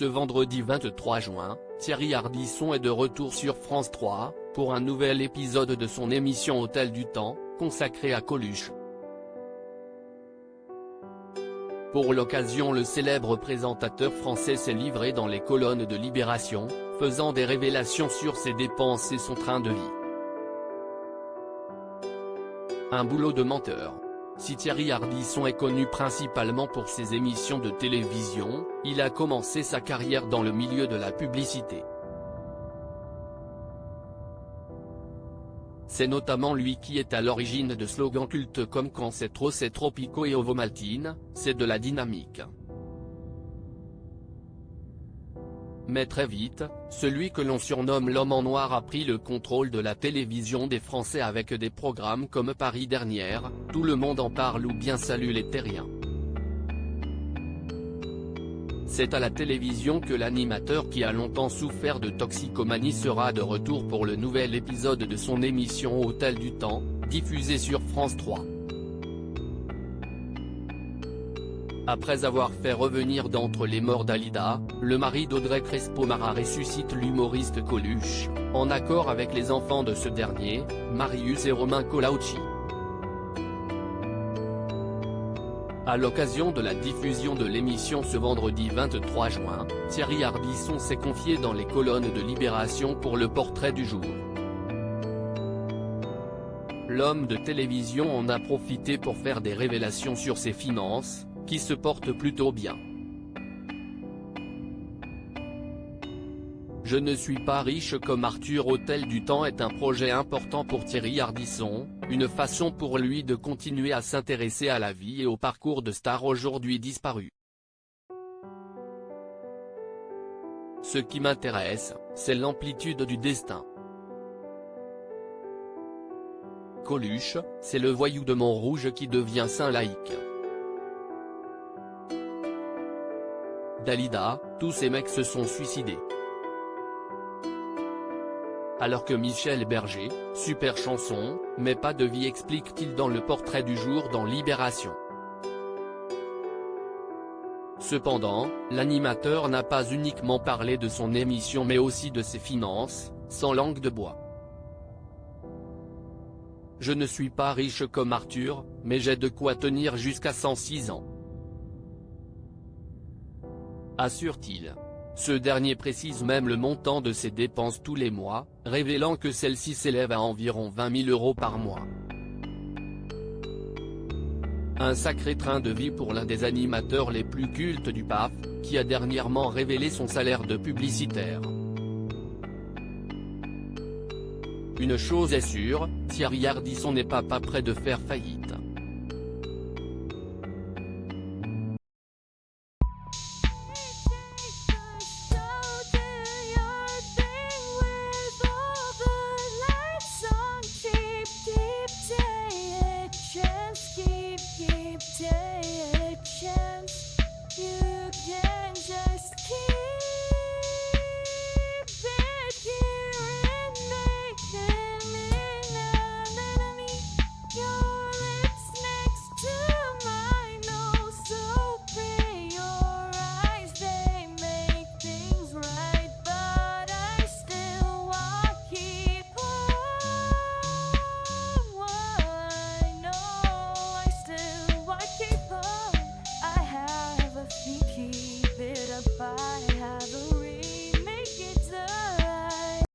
Ce vendredi 23 juin, Thierry Ardisson est de retour sur France 3, pour un nouvel épisode de son émission Hôtel du Temps, consacré à Coluche. Pour l'occasion, le célèbre présentateur français s'est livré dans les colonnes de Libération, faisant des révélations sur ses dépenses et son train de vie. Un boulot de menteur. Si Thierry Ardisson est connu principalement pour ses émissions de télévision, il a commencé sa carrière dans le milieu de la publicité. C'est notamment lui qui est à l'origine de slogans cultes comme Quand c'est trop Pico et Ovomaltine, c'est de la dynamique. Mais très vite, celui que l'on surnomme l'homme en noir a pris le contrôle de la télévision des Français avec des programmes comme Paris Dernière, Tout le monde en parle ou bien Salut les Terriens. C'est à la télévision que l'animateur qui a longtemps souffert de toxicomanie sera de retour pour le nouvel épisode de son émission Hôtel du Temps, diffusé sur France 3. Après avoir fait revenir d'entre les morts Dalida, le mari d'Audrey Crespo-Mara ressuscite l'humoriste Coluche, en accord avec les enfants de ce dernier, Marius et Romain Colaucci. À l'occasion de la diffusion de l'émission ce vendredi 23 juin, Thierry Ardisson s'est confié dans les colonnes de Libération pour le portrait du jour. L'homme de télévision en a profité pour faire des révélations sur ses finances, qui se portent plutôt bien. Je ne suis pas riche comme Arthur. Hôtel du Temps est un projet important pour Thierry Ardisson, une façon pour lui de continuer à s'intéresser à la vie et au parcours de stars aujourd'hui disparues. Ce qui m'intéresse, c'est l'amplitude du destin. Coluche, c'est le voyou de Montrouge qui devient saint laïque. Dalida, tous ces mecs se sont suicidés. Alors que Michel Berger, super chanson, mais pas de vie, explique-t-il dans le portrait du jour dans Libération. Cependant, l'animateur n'a pas uniquement parlé de son émission mais aussi de ses finances, sans langue de bois. Je ne suis pas riche comme Arthur, mais j'ai de quoi tenir jusqu'à 106 ans. Assure-t-il. Ce dernier précise même le montant de ses dépenses tous les mois, révélant que celles-ci s'élèvent à environ 20 000 € par mois. Un sacré train de vie pour l'un des animateurs les plus cultes du PAF, qui a dernièrement révélé son salaire de publicitaire. Une chose est sûre, Thierry Ardisson n'est pas près de faire faillite.